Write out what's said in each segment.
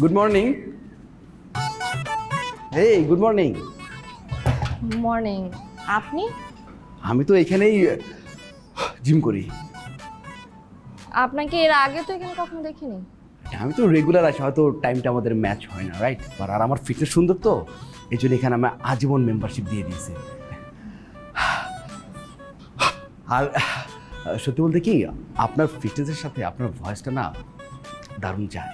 Good morning. এই good morning. Morning. আপনি? আমি তো এখানেই জিম করি। আপনাকে এর আগে তো এখানে কখনো দেখিনি। আমি তো রেগুলার আসি, হয়তো টাইমটা আমাদের ম্যাচ হয় না, রাইট? আর আমার ফিটনেস সুন্দর তো, এই জন্য এখানে আমি আজীবন মেম্বারশিপ দিয়ে দিয়েছি। আর সত্যি বলতে কি, আপনার ফিটনেসের সাথে আপনার ভয়েসটা না দারুণ যায়।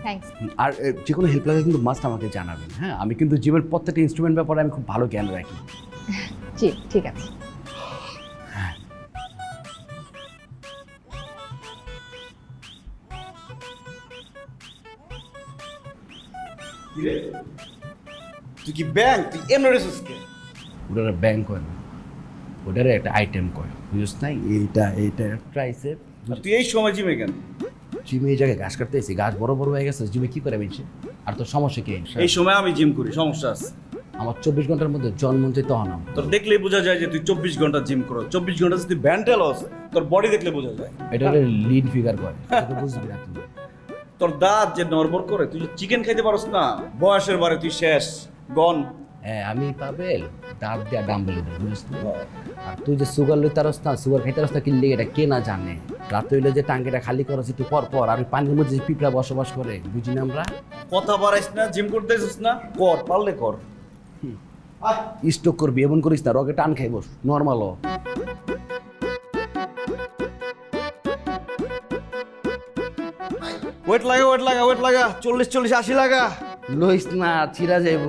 থ্যাঙ্কস। আর যে কোনো হেল্প লাগে কিন্তু মাস্ট আমাকে জানাবেন, হ্যাঁ? আমি কিন্তু জিমের প্রত্যেকটা ইনস্ট্রুমেন্ট ব্যাপারে আমি খুব ভালো জ্ঞান রাখি। জি ঠিক আছে। তুই কি ব্যাংক তুই এমন রেছিস কে? ওটার ব্যাংক হয় না, ওটার একটা আইটেম কয়, বুঝছ না? এইটা ট্রাইসেপ। আর তুই এই সময় জিমে কেন? জিমে এই জায়গায় ঘাস কাটতে এসেছি, গাছ বড় বড় হয়ে গেছে, জিমে কি করে বেঁচে? আর তোর সমস্যা কি? এই সময় আমি জিম করি, সমস্যা আছে? আমার 24 ঘন্টার মধ্যে জন্ম চাই তখন আমি। তোর দেখলেই বোঝা যায় যে তুই 24 ঘন্টা জিম করো। 24 ঘন্টা যদি ব্যান্ডেল হস, তোর বডি দেখলে বোঝা যায়। এটা লিন ফিগার করে, এটা তো বুঝবি না তুই। তোর দাঁত যে নড়বড় করে, তুই চিকেন খাইতে পারস না, বয়সের বারে তুই শেষ গন। হ্যাঁ আমি পাবেল দাঁত দিয়া ডাম্বেল বুঝিস না? আর তুই যে সুগার লইতে পারস না, সুগার খাইতে পারস না, কিনলে এটা কে না জানে? রাত হইলে যে টাঙ্কিটা খালি করছ একটু পর পর, আর ওই পানির মধ্যে যে পিঁপড়া বসবাস করে, বুঝি না আমরা? কথা বাড়াইস না, জিম করতে এসেছিস না, কর পারলে কর। স্ট্রোক করবি এমন করিস না, রগে টান খাইব, নর্মাল। ওয়েট লাগা 40 80 লাগা। লইস না, ছিড়া যাইব।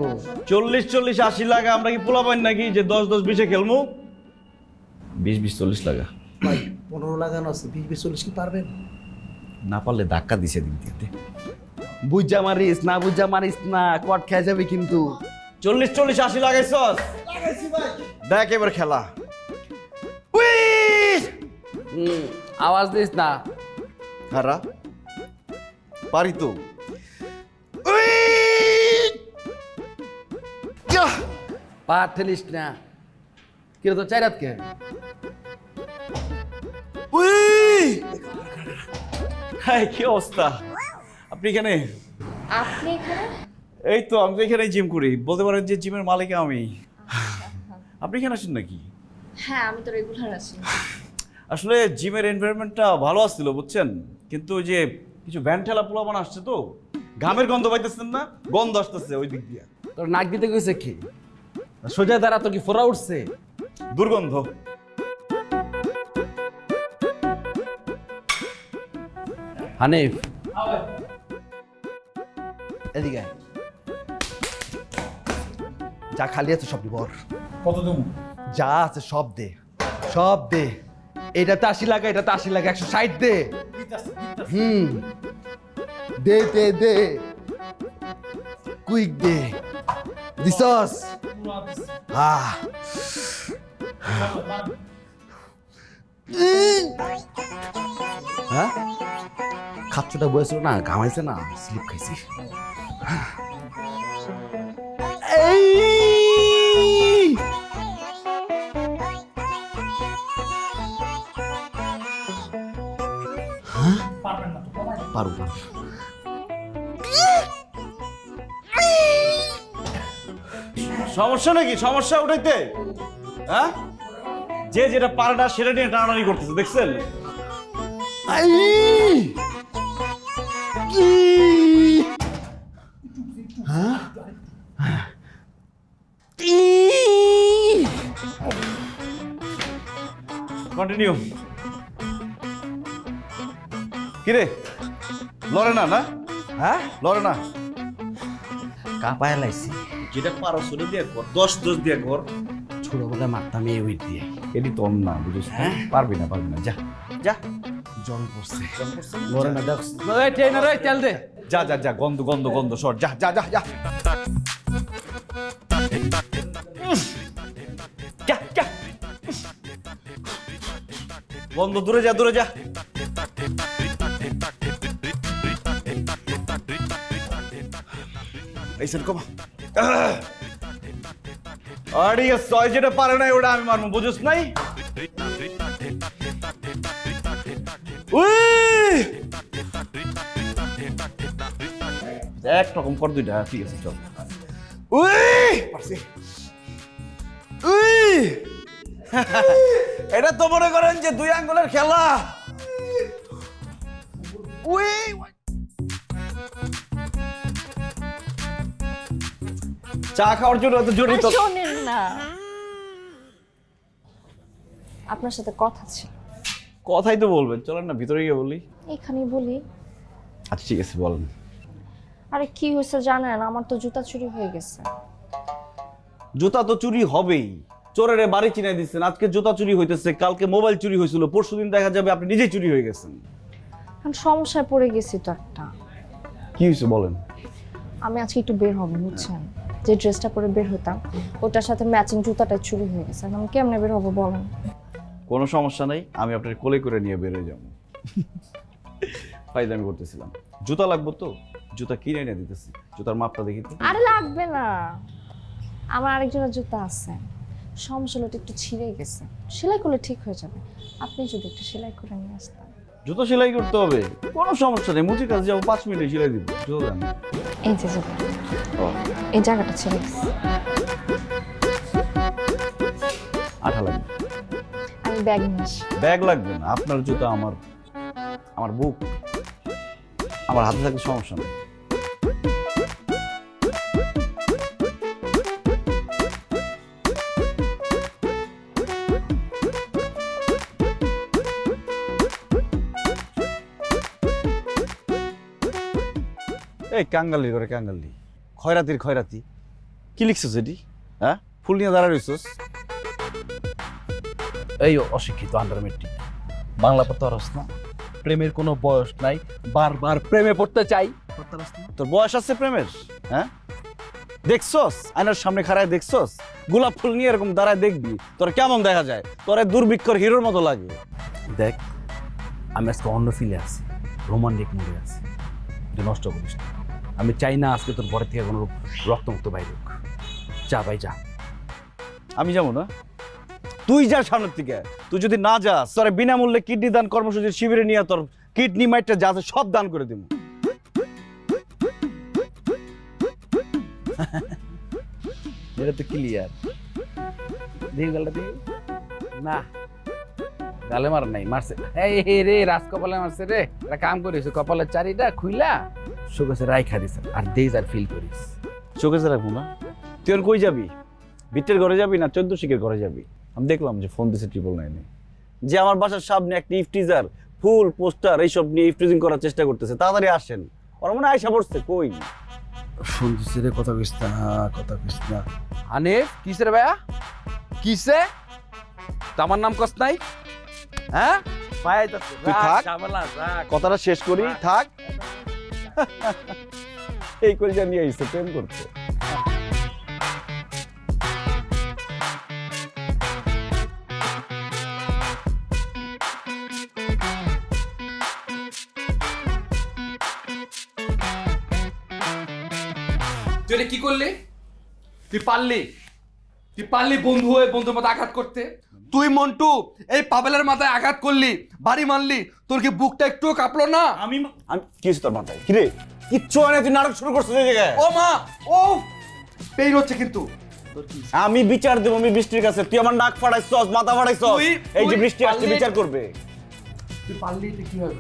40 80 লাগা। আমরা কি পোলা পাইন নাকি যে 10 10 20 খেলমু? 20 20 40 লাগা। ভাই 15 লাগানো আছে, 20 40 কি পারবেন? না পারলে ধাক্কা দিছে দিন দিতে। বুঝা মারিস না, কট খেয়ে যাবে কিন্তু। 40 40 80 লাগাইছস? লাগাইছি ভাই। দেখ এবার খেলা। আওয়াজ দিস না। হারা পারি তো। পা ঠেলিস না। কি তো চাই রাত কে? হাই কি অবস্থা? আপনি এখানে? আপনি এখানে? এই তো আমি তো এখানেই জিম করি, বলতে পারেন যে জিমের মালিক আমি। আপনি এখানে আসেন নাকি? হ্যাঁ আমি তো রেগুলার আছি। আসলে জিমের এনভায়রনমেন্টটা ভালো আসছিল বুঝছেন, কিন্তু ওই যে কিছু ভ্যান ঠেলা পোলাপান আসছে তো, ঘামের গন্ধ পাইতেছেন না? গন্ধ আসতেছে ওই দিক দিয়ে। তোর নাক দিতে গেছে কি? সোজা দ্বারা তোর কি ফোড়া উঠছে? দুর্গন্ধ। হানিফ এদিকে আয়। যা খালি আছে সব বর। কত দম? যা আছে সব দে, সব দে। এটাতে 80 লাগা, এটাতে 80 লাগা, 160 দে। দে দে দে, কুইক দে। দিছস? হ্যাঁ খাচ্ছটা বয়েছিল না, ঘামাইছে না, স্লিপ খাইছি। পারবো। সমস্যা নাকি? সমস্যা উঠাইতে? হ্যাঁ, যে যেটা পারে না সেটা নিয়ে টানাটানি করতেছে, দেখছেন? কন্টিনিউ। কিরে লড়ে না? না হ্যাঁ লড়ে না? কাপায় লাইছি। যেটা পারো সেটা দিয়ে কর, 10 10 দিয়ে কর। ছোটবেলায় মারতাম এই ওয়েট দিয়ে। এটি তোর না, বুঝিস? হ্যাঁ? পারবি না যা যা। জং পড়ছে। জং পড়ছে? লড়ে না, দেখ। এই ট্রেনার, এই তেল দে। যা যা যা, গন্ধ গন্ধ গন্ধ সর, যা যা যা যা যা যা। গন্ধ, দূরে যা দূরে যা। এই সেন কমা। আরে সয় যেটা পারে না ওটা আমি মারবো, বুঝছ নাই? উই একরকম কর দুইটা, ঠিক আছে চল। উই পারছি। উই এটা তো মনে করেন যে 2 আঙ্গুলের খেলা। উই চা খাওয়ার জন্য এত জড়িত। শোনেন না, আপনার সাথে কথা ছিল। কথাই তো বলবেন, চলেন না ভিতরে গিয়ে বলি। এখানেই বলি। আচ্ছা ঠিক আছে বলেন। আরে কি হয়েছে জানেন, আমার তো জুতা চুরি হয়ে গেছে। জুতা তো চুরি হবেই, চোরের বাড়ি চিনাই দিচ্ছেন। আজকে জুতা চুরি হইতেছে, কালকে মোবাইল চুরি হয়েছিল, পরশুদিন দেখা যাবে আপনি নিজেই চুরি হয়ে গেছেন। এখন সমস্যায় পড়ে গেছি তো একটা। কি হয়েছে বলেন। আমি আজকে একটু বের হব, বুঝছেন? যে ড্রেসটা পরে বের হতাম ওটার সাথে ম্যাচিং জুতাটা চুরি হয়ে গেছে। এখন কেমনে বের হবো বলেন? কোনো সমস্যা নাই, আমি আপনার কোলে করে নিয়ে বেরোয় যাবো। ফাইজলামি করতেছিলাম। জুতা লাগবো তো, জুতা কিনে এনে দিতেছি। জুতার মাপটা দেখি তো। আরে লাগবে না, আমার আরেকজনের জুতা আছে। সমস্যা হলো একটু ছিঁড়ে গেছে, সেলাই করলে ঠিক হয়ে যাবে। আপনি যদি একটু সেলাই করে নিয়ে আসতেন। জুতো সেলাই করতে হবে, কোনো সমস্যা নেই। মুচির কাছে যাবো, 5 মিনিটে সেলাই দিব। জুতো দেন। এই যে জুতা, এই জায়গাটা ছিঁড়ে গেছে। আঠা লাগবে। আমি ব্যাগ নিয়ে আসি। ব্যাগ লাগবে না, আপনার জুতা আমার বুক, আমার হাতে থাকলে সমস্যা নেই। এই কাঙ্গালি করে কাঙ্গালি, খয়রাতির খয়রাতি। কি লিখছিস এটি? হ্যাঁ, ফুল নিয়ে দাঁড়া রইছস। এই অশিক্ষিত আন্ডার মেট্রিক, বাংলা পড়তে পারস না? প্রেমের কোনো বয়স নাই, বারবার প্রেমে পড়তে চাই। তোর বয়স আছে প্রেমের? হ্যাঁ, দেখছস আয়নার সামনে খাড়ায় দেখছস? গোলাপ ফুল নিয়ে এরকম দাঁড়ায় দেখবি, তোর কেমন দেখা যায়? তোর দুর্ভিক্ষর হিরোর মতো লাগে। দেখ, আমি আজকে অন্য ফিলে আছি, রোমান্টিক মুডে আছি। এটা নষ্ট করিস না। আমি চাই না আজকে তোর বরের থেকে কোনো রক্তমুক্ত বাইরে হোক। যা ভাই যা। আমি যাবো না, তুই যা সামনের থেকে। তুই যদি না যাস, তোর বিনামূল্যে কিডনি দান কর্মসূচির শিবিরে নিয়ে তোর কিডনি মাইটটা যা আছে সব দান করে দিব। এটা তো ক্লিয়ার। দেখি গালটা দেখি। না, গালে মার নাই, মারছে। এই রে, রাজ কপালে মারছে রে। একটা কাম করিস, কপালের চারিটা খুইলা সুগেছে রাইখা দিস, আর দেইস আর ফিল করিস। চোখে রাখবো না। তুই আর কই যাবি? বিটের ঘরে যাবি না 14 শিখের ঘরে যাবি? আমি দেখলাম যে ফোন দিছে 999, যে আমার বাসার সামনে একটা ইফটিজার, ফুল পোস্টার এইসব নিয়ে ইফটিজিং করার চেষ্টা করতেছে। তাড়াতাড়ি আসেন। ওর মনে আয়সা পড়ছে। কই শুনতেছি রে, কথা কইস না, কথা কইস না। হানিফ, কিসে রে ভাইয়া? কিসে? আমার নাম কস নাই? হ্যাঁ, তুই থাক, কথাটা শেষ করি। থাক। এই করে যা নিয়ে আইছে প্রেম করতে। তুই এটা কি করলি? তুই পারলি বন্ধু হয়ে বন্ধুর মাথায় আঘাত করতে? তুই মন্টু এই পাবেলের মাথায় আঘাত করলি, বাড়ি মারলি, তোর কি বুকটা একটুও কাঁপলো না? আমি কি তোর মাথায় কি রে? কিচ্ছু হয় না, তুই নাটক শুরু করছিস এই জায়গায়। ও মা, ও পেইন হচ্ছে কিন্তু। আমি বিচার দেব আমি বৃষ্টির কাছে। তুই আমার নাক ফাড়াইছস, মাথা ফাড়াইছস। এই যে বৃষ্টি আসছে বিচার করবে। তুই পারলি তো কি হবে?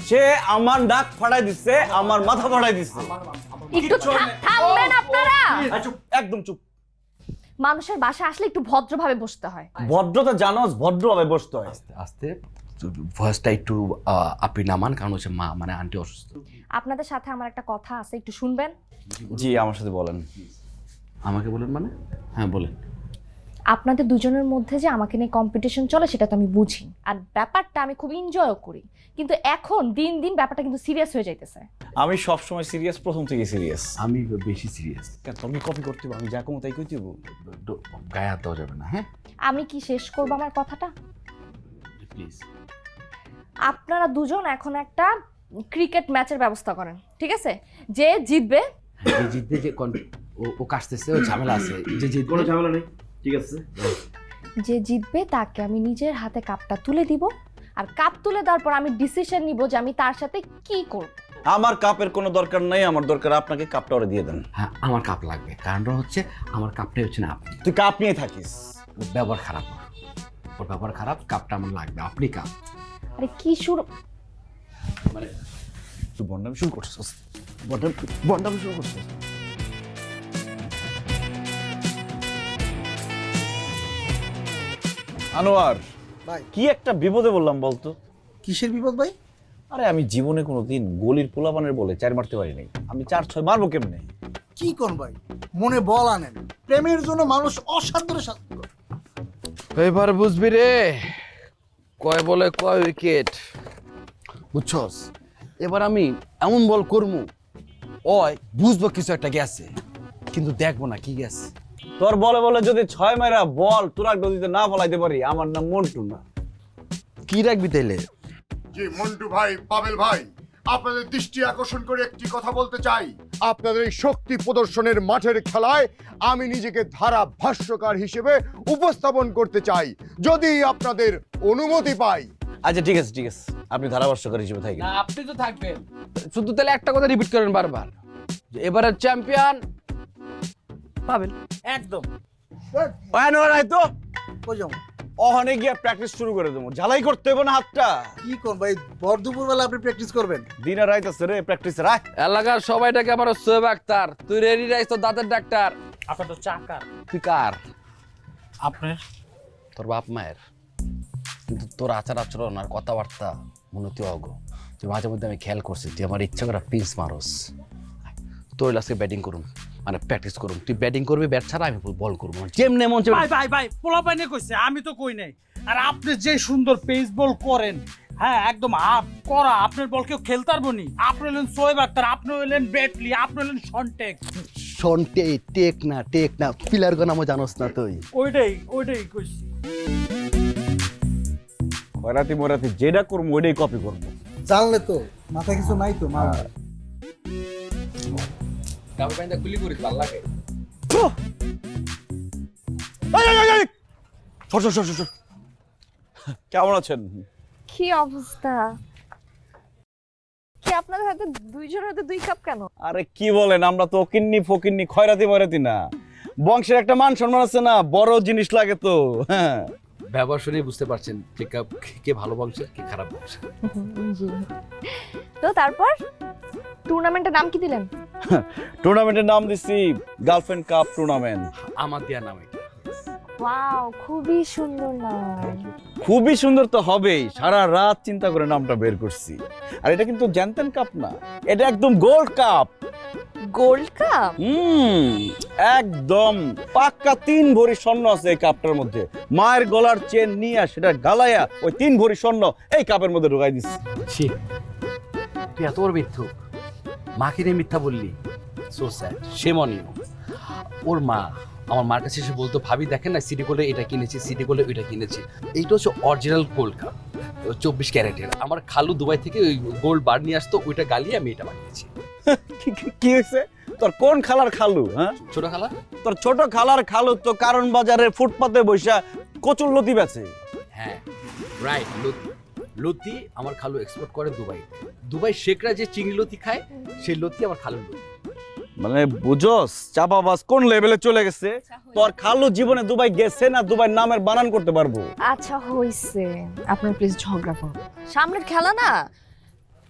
সে আমার নাক ফাড়াই দিচ্ছে, আমার মাথা ফাড়াই দিচ্ছে। একটু থামবেন আপনারা। একদম চুপ। মানুষের বাসায় আসলে একটু ভদ্রভাবে বসতে হয়। ভদ্রতা জানোস, ভদ্রভাবে বসতে হয়। আস্তে ভয়েসটা একটু আপনি নামান, কারণ হচ্ছে মা মানে আন্টি অসুস্থ। আপনাদের সাথে আমার একটা কথা আছে, একটু শুনবেন? জি, আমার সাথে বলেন। আমাকে বলেন মানে? হ্যাঁ বলেন। আপনাদের দুজনের মধ্যে যে আমাকে নিয়ে কম্পিটিশন চলে সেটা তো আমি বুঝি, আর ব্যাপারটা আমি খুব এনজয়ও করি, কিন্তু এখন দিন দিন ব্যাপারটা কিন্তু সিরিয়াস হয়ে যাইতেছে। আমি সব সময় সিরিয়াস, প্রথম থেকে সিরিয়াস। আমি বেশি সিরিয়াস। তুমি কপি করতে হবে, আমি যা কম তাই কইতে হবো। গায়ে হাত দেওয়া যাবে না। হ্যাঁ, আমি কি শেষ করবো আমার কথাটা? প্লিজ। আপনারা দুজন এখন একটা ক্রিকেট ম্যাচের ব্যবস্থা করেন, ঠিক আছে? যে জিতবে, যে জিতবে, যে ও কাটতেছে, ও ঝামেলা আছে, যে জিতবে কোনো ঝামেলা নেই, ঠিক আছে। যে জিতবে তাকে আমি নিজের হাতে কাপটা তুলে দিব, আর কাপ তুলে দেওয়ার পর আমি ডিসিশন নিব যে আমি তার সাথে কি করব। আমার কাপের কোনো দরকার নাই, আমার দরকার আপনাকে কাপটা ওরে দিয়ে দেন। হ্যাঁ আমার কাপ লাগবে, কারণটা হচ্ছে আমার কাপটাই হচ্ছে না আপনি। তুই কাপ নিয়ে থাকিস। ওর ব্যবহার খারাপ, ওর ব্যবহার খারাপ, কাপটা আমার লাগবে, আপনি কাপ। আরে কি শুরু, মানে তুই বন্ডামি শুরু করছিস, বন্ডামি শুরু করছিস। আনোয়ার ভাই কি একটা বিপদে বললাম বলতো। কিসের বিপদ ভাই? আরে আমি জীবনে কোনোদিন গলির পোলাপানের বলে 4 মারতে পারি নাই, আমি 4-6 মারবো কেমনে? কি কোন ভাই, মনে বল আনেন। প্রেমের জন্য মানুষ অসাধ্যের সাধ্য। এবার বুঝবি রে, কয় বলে কয় উইকেট, বুঝছস? এবার আমি এমন বল করমু, ওই বুঝবো কিছু একটা গেছে, কিন্তু দেখবো না কি গেছে। তোর বলে বলে যদি 6 মাইরা বল তোরা নদীতে না ফলাইতে পারি, আমার নাম মন্টু না। কি রাখবি তাইলে? জি মন্টু ভাই, পাবেল ভাই, আপনাদের দৃষ্টি আকর্ষণ করে একটি কথা বলতে চাই। আপনাদের এই শক্তি প্রদর্শনের মাঠের খেলায় আমি নিজেকে ধারাভাষ্যকার হিসেবে উপস্থাপন করতে চাই, যদি আপনাদের অনুমতি পাই। আচ্ছা ঠিক আছে ঠিক আছে, আপনি ধারাভাষ্যকার হিসেবে থাকেন। না আপনি তো থাকবেন, শুধু তাহলে একটা কথা রিপিট করেন বারবার, যে এবারের চ্যাম্পিয়ন পাবেন। একদম আনোয়ার আয় তো, কই যাবো? ওখানে গিয়ে প্র্যাকটিস শুরু করে দেবো, ঝালাই করতে হবে না হাতটা। কি কোন ভাই, ভর দুপুর বেলা আপনি প্র্যাকটিস করবেন? দিন আর রাইত আছে রে প্র্যাকটিস রাখ। এলাকার সবাইটাকে আমার সোয়েব আক্তার, তুই রেডি রাখিস তো দাঁতের ডাক্তার। আপনার তো চাকার। তুই কার? আপনার তোর বাপ মায়ের। কিন্তু তোর আচার আচরণ আর কথাবার্তা মনে তুই অগ, তুই মাঝে মধ্যে আমি খেয়াল করছি তুই আমার ইচ্ছা করে পিঞ্চ মারস। তোর আজকে ব্যাটিং করুন, মানে প্র্যাকটিস করুন, তুই ব্যাটিং করবি, ব্যাট ছাড়া আমি বল করবো, যেমনে মন ভাই ভাই ভাই পোলা পাইনে কইছে, আমি তো কই নাই। আর আপনি যে সুন্দর পেস বল করেন, হ্যাঁ একদম আপ করা, আপনার বল কেউ খেলতে পারবো নি। আপনি হলেন সোয়েব আক্তার, আপনি হলেন ব্রেটলি, আপনি হলেন শনটেক। শনটে টেক না পিলার গো নামও জানোস না তুই। ওইটাই কইছি। খয়রাতি মরাতি যেটা করবো ওইটাই কপি করবো। জানলে তো মাথায় কিছু নাই তো মা। খুলি করিস ভালো লাগে। কেমন আছেন? কি অবস্থা? কি আপনাদের হাতে দুইজনের হাতে 2 কাপ কেন? আরে কি বলেন, আমরা তো অকিন্নি ফকিন্নি খয়রাতি মরাতি না, বংশের একটা মান সম্মান আছে না, বড় জিনিস লাগে তো। হ্যাঁ ব্যবহার শুনেই বুঝতে পারছেন কে ভালো বংশের কে খারাপ বংশের। জি। তো তারপর টুর্নামেন্টের নাম কি দিলেন? টুর্নামেন্টের নাম দিছি গার্লফ্রেন্ড কাপ টুর্নামেন্ট। আমার দেয়া নাম এটা। ওয়াও, খুবই সুন্দর নাম। খুবই সুন্দর তো হবেই, সারা রাত চিন্তা করে নামটা বের করছি। আর এটা কিন্তু জ্যানতেন কাপ না, এটা একদম গোল্ড কাপ। Gold cup? একদম পাক্কা 3 ভরি স্বর্ণ আছে এই কাপটার মধ্যে। মায়ের গলার চেন নিয়ে সেটা গালায়া ওই 3 ভরি স্বর্ণ এই কাপের মধ্যে ঢুকাই দিচ্ছি। ছি, তুই এত বড় মিথ্যুক, মাকে নিয়ে মিথ্যা বললি, so sad, shame on you. ওর মা আমার মার কাছে এসে বলতো, ভাবি দেখেন না সিটি গোল্ডে এটা কিনেছি, সিটি গোল্ডে ওইটা কিনেছি। এইটা হচ্ছে অরিজিনাল গোল্ড কাপ, 24 ক্যারেটের। আমার খালু দুবাই থেকে ওই গোল্ড বার নিয়ে আসতো, ওইটা গালিয়ে আমি এটা বানিয়েছি। কি হয়েছে তোর? কোন খালার খালু? হ্যাঁ ছোট খালা? তোর ছোট খালার খালু তো কারণ বাজারের ফুটপাতে বসা কচুর লতি বেচে। হ্যাঁ রাইট, লতি। লতি আমার খালু এক্সপোর্ট করে দুবাই। দুবাই শেখরা যে চিংড়ি লতি খায়, সেই লতি আমার খালুর লতি। মানে বুঝোস চাপাবাজ কোন লেভেলে চলে গেছে। তোর খালু জীবনে দুবাই গেছে না দুবাই নামের বানান করতে পারবো? আচ্ছা হইছে, আপনার প্লিজ ঝগড়া করুন। সামনের খেলা না,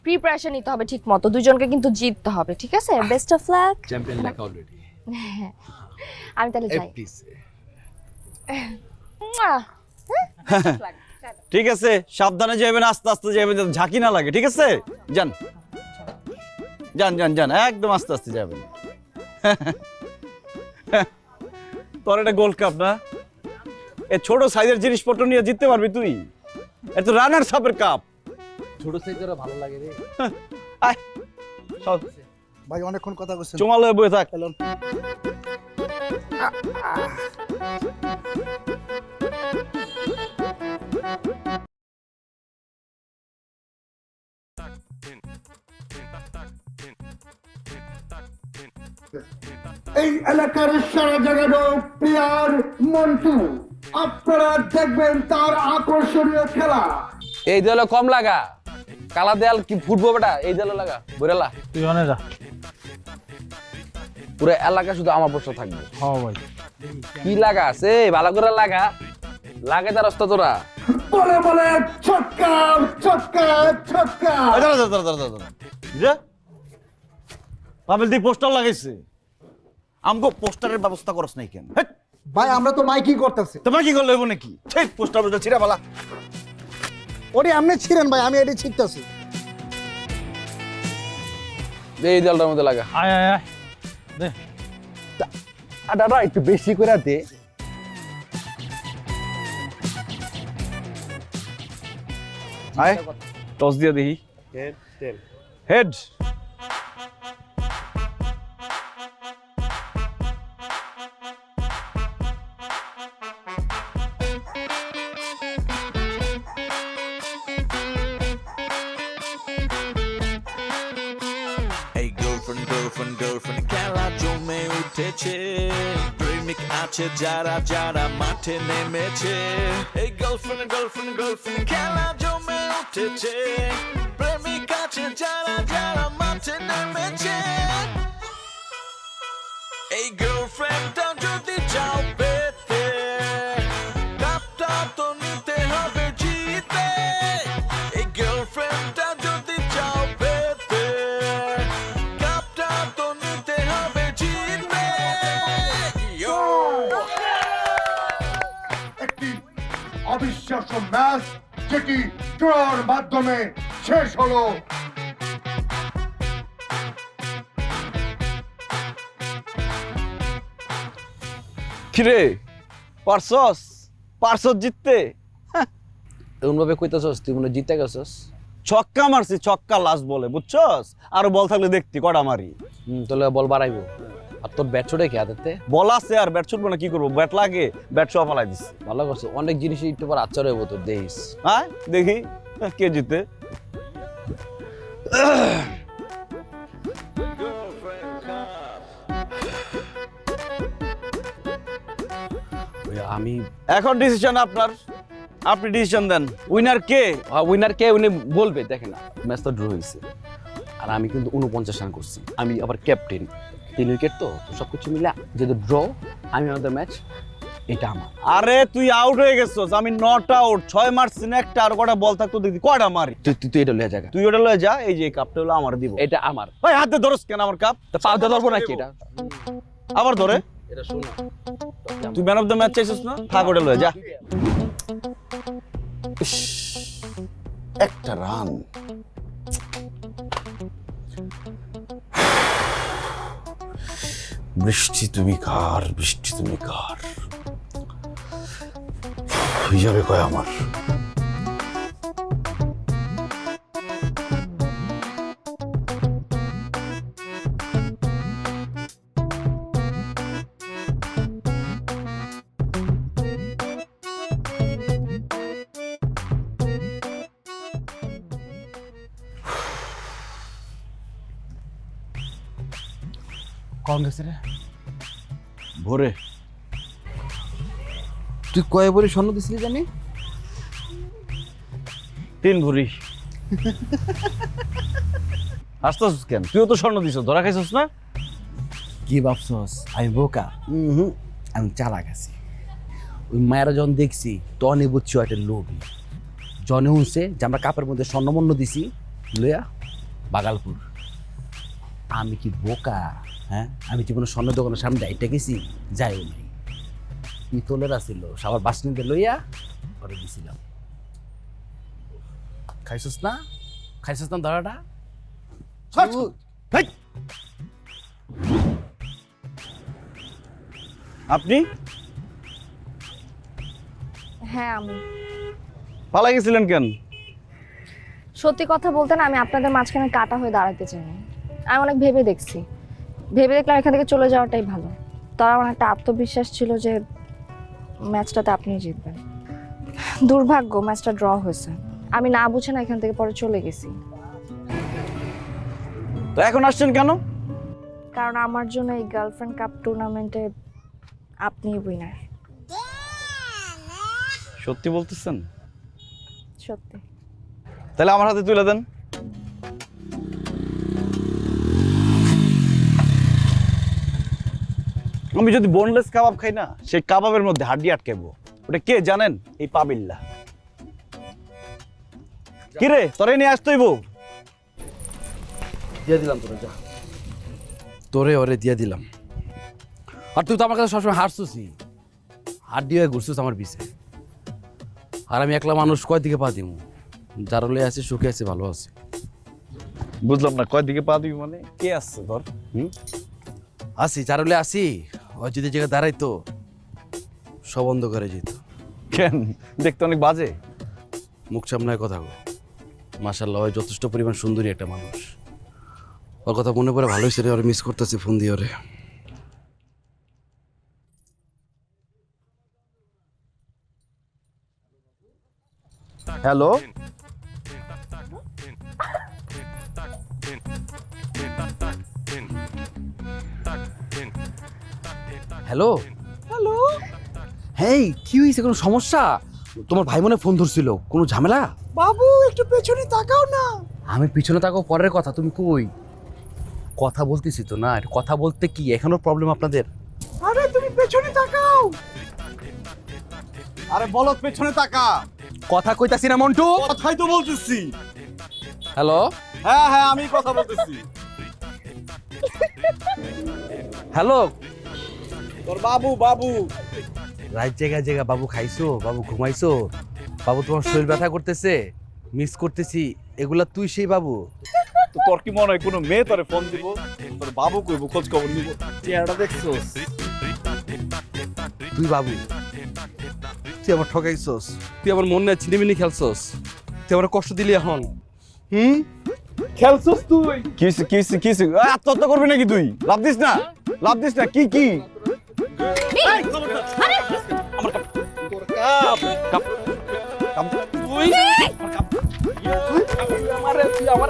প্রিপারেশন নিতে হবে ঠিক মতো, দুজনকে কিন্তু জিততে হবে, ঠিক আছে? Best of luck. চ্যাম্পিয়ন লেখা অলরেডি। আমি তাহলে যাই। প্লিজ। ঠিক আছে, সাবধানে যাবেন, আস্তে আস্তে যাবেন, যাতে ঝাঁকি না লাগে, ঠিক আছে? যান যান যান যান, একদম আস্তে আস্তে যাবেন। তোর এটা গোল্ড কাপ না, এ ছোট সাইজের জিনিসপত্র নিয়ে জিততে পারবি তুই? এত রানার সাপের কাপ। ছোট সাইজের ভালো লাগে রে। আয় চল, ভাই অনেকক্ষণ কথা বলছেন, চুমাল হয়ে বসে থাক। চলুন। এই এলাকার সারা জায়গানো প্লেয়ার মন্টু, আপনারা দেখবেন তার আকর্ষণীয় খেলা। এই দলে কম লাগা, কালা দেয়াল কি ফুটবো বেটা, এই দেয়ালে লাগা বইরালা, তুই অনে যা। পুরো এলাকা শুধু আমার প্রশ্ন থাকবে। হ্যাঁ ভাই। কি লাগা আছে ভালো করে লাগা, লাগে তার রাস্তা তোরা। বলে বলে ছক্কা ছক্কা ছক্কা। পাবেল দি পোস্টার লাগাইছে, আমগো পোস্টারের ব্যবস্থা করছ নাই কেন? ভাই আমরা তো মাইকিং করতেছি। তোমার কি করলে হইব নাকি? ঠিক পোস্টার বলতে ছিড়া বালা। ওরে আপনি ছিলেন ভাই, আমি এটি ছিটতেছি। এই দেয়ালটার মধ্যে লাগা। আয় আয় আয় দে। দাদা একটু বেশি করে দে। আয় টস দিয়ে দেখি। হেড। এই গার্লফ্রেন্ড খেলা জমে উঠেছে, প্রেমিক আছে যারা যারা মাঠে নেমেছে। এই গার্লফ্রেন্ড খেলা জমে উঠেছে, প্রেমিক আছে যারা যারা মাঠে নেমেছে। এই গার্লফ্রেন্ডটা যদি চাও পেতে, কাপটা তো নিতে হবে জিতে। এই গার্লফ্রেন্ডটা যদি চাও পেতে, কাপটা তো নিতে হবে জিতে। একটি অবিশ্বাস্য ম্যাচ যেটি ড্রর মাধ্যমে শেষ হলো। কিরে পারছস জিততে? এমন ভাবে কইতাছস তুই মনে হয় জিতে গেছস। ছক্কা মারছি, ছক্কা লাস্ট বলে, বুঝছস? আর বল থাকলে দেখতি কটা মারি। তাহলে বল বাড়াইবো। আর তোর ব্যাট ছুটে কি হাতে? বল আছে আর ব্যাট ছুটবো না, কি করবো? ব্যাট লাগে, ব্যাট সব ফালাই দিস। ভালো করছো, অনেক জিনিস একটু পর আচ্ছা হইব তোর, দেখিস। হ্যাঁ দেখি কে জিতে। আমি এখন ডিসিশন আপনার, আপনি ডিসিশন দেন। উইনার কে? উইনার কে উনি বলবে। দেখেন না, ম্যাচ তো ড্র হয়েছে আর আমি কিন্তু 49 রান করছি। আমি আবার ক্যাপ্টেন, 3 উইকেট, তো সবকিছু মিলে যেহেতু ড্র, আমি আমাদের ম্যাচ এটা আমার। আরে তুই আউট হয়ে গেছস, আমি নট আউট। 6 মারছি না একটা, আর কটা বল থাকতো দেখি কয়টা মারি। তুই এটা লয়ে জায়গা, তুই ওটা লয়ে যা। এই যে কাপটা হলো আমার, দিব। এটা আমার। ভাই হাতে ধরস কেন আমার কাপ? তা পাও ধরবো নাকি এটা? আবার ধরে। এটা শোনো, তুই ম্যান অফ দ্য ম্যাচ চাইছিস না? থাক ওটা লয়ে যা। একটা রান। বৃষ্টি তুমি কার, বৃষ্টি তুমি কার, হয়ে যাবে কয় আমার। কম গেছে রে ভোরে। তুই কয় ভরি স্বর্ণ দিছিলি জানি? 3 ভরি। হাসতেছিস কেন? তুইও তো স্বর্ণ দিছ, ধরা খাইছিস না? কি ভাবছস আমি বোকা? আমি চালাক আছি। ওই মায়েরা যখন দেখছি তখনই বুঝছি একটা লোভী। জনে শুনছে যে আমরা কাপের মধ্যে স্বর্ণমন্য দিছি, লইয়া বাগালপুর। আমি কি বোকা? হ্যাঁ, আমি জীবনে স্বর্ণ দোকানের সামনে যাইতে গেছি, যাইও নাই। পিতলের আসিল, সবার বাসনিতে লইয়া করে দিছিলাম। খাইছস না? খাইছস না ধরাটা? আপনি হ্যাঁ আমি। পালাই গেছিলেন কেন? সত্যি কথা বলতে না, আমি আপনাদের মাঝখানে কাটা হয়ে দাঁড়াতে চাইনি। আমি অনেক ভেবে দেখছি, ভেবে দেখলাম এখান থেকে চলে যাওয়াটাই ভালো। তার আমার একটা আত্মবিশ্বাস ছিল যে ম্যাচটাতে আপনিই জিতবেন। দুর্ভাগ্য ম্যাচটা ড্র হয়েছে। আমি না বুঝে না এখান থেকে পরে চলে গেছি। তো এখন আসছেন কেন? কারণ আমার জন্য এই গার্লফ্রেন্ড কাপ টুর্নামেন্টে আপনিই উইনার। সত্যি বলতেছেন? সত্যি। তাহলে আমার হাতে তুলে দেন। আমি যদি বোনলেস কাবাব খাই না, সেই কাবাবের মধ্যে হাড্ডি আটকাবো। ওটা কে জানেন? এই পাবিল্লা। কিরে তোরে নিয়ে আসতেইব? দিয়ে দিলাম তোরে, যা তোরে ওরে দিয়ে দিলাম। আর তুই তো আমার কাছে সবসময় হারছিসই, হাড্ডি হয়ে ঘুরছিস আমার পিছে। আর আমি একলা মানুষ, কয় দিকে পা দিব? যার হলে আছে সুখে আছে, ভালো আছে। বুঝলাম না, কয় দিকে পা দিবি মানে? কে আসছে তোর? আসি, যার হলে আসি। ওই যদি জায়গায় দাঁড়াইতো সব বন্ধ করে যেত। কেন? দেখতে অনেক বাজে। মুখ সামনায় কথা গো, মাশাআল্লাহ ওই যথেষ্ট পরিমাণ সুন্দরী একটা মানুষ। ওর কথা মনে পড়ে ভালোই সেরে ওরে মিস করতেছি, ফোন দিয়ে ওরে। হ্যালো, হ্যালো হ্যালো, হেই কি হয়েছে? কোনো সমস্যা? তোমার ভাই মনে ফোন ধরছিল, কোনো ঝামেলা? বাবু একটু পেছনে তাকাও না। আমি পিছনে তাকাও পরের কথা, তুমি কই? কথা বলতেছি তো না, কথা বলতে কি এখনো প্রবলেম আপনাদের? আরে তুমি পেছনে তাকাও। আরে বলো পেছনে তাকা। কথা কইতাছি না মন্টু? কথাই তো বলতেছি। হ্যালো হ্যাঁ হ্যাঁ, আমি কথা বলতেছি। হ্যালো, তোর বাবু বাবু রাত জায়গা জায়গা বাবু খাইছো, বাবু ঘুমাইছো, বাবু তোমার শরীর ব্যথা করতেছে, মিস করতেছি, এগুলা তুই সেই বাবু? তো তোর কি মনে হয় কোনো মেয়ে তোরে ফোন দিব? তোর বাবু কইব, খোঁজ খবর নিব। চেহারাটা দেখছোস? তুই বাবু? তুই আমার ঠকাইছস, তুই আমার মন নিয়ে ছিনিমিনি খেলছস, তুই আমার কষ্ট দিলি এখন। খেলছস তুই? কিস কিস কিস আত্মহত্যা করবি নাকি তুই? লাভ দিস না, লাভ দিস না। কি কি তুই আমার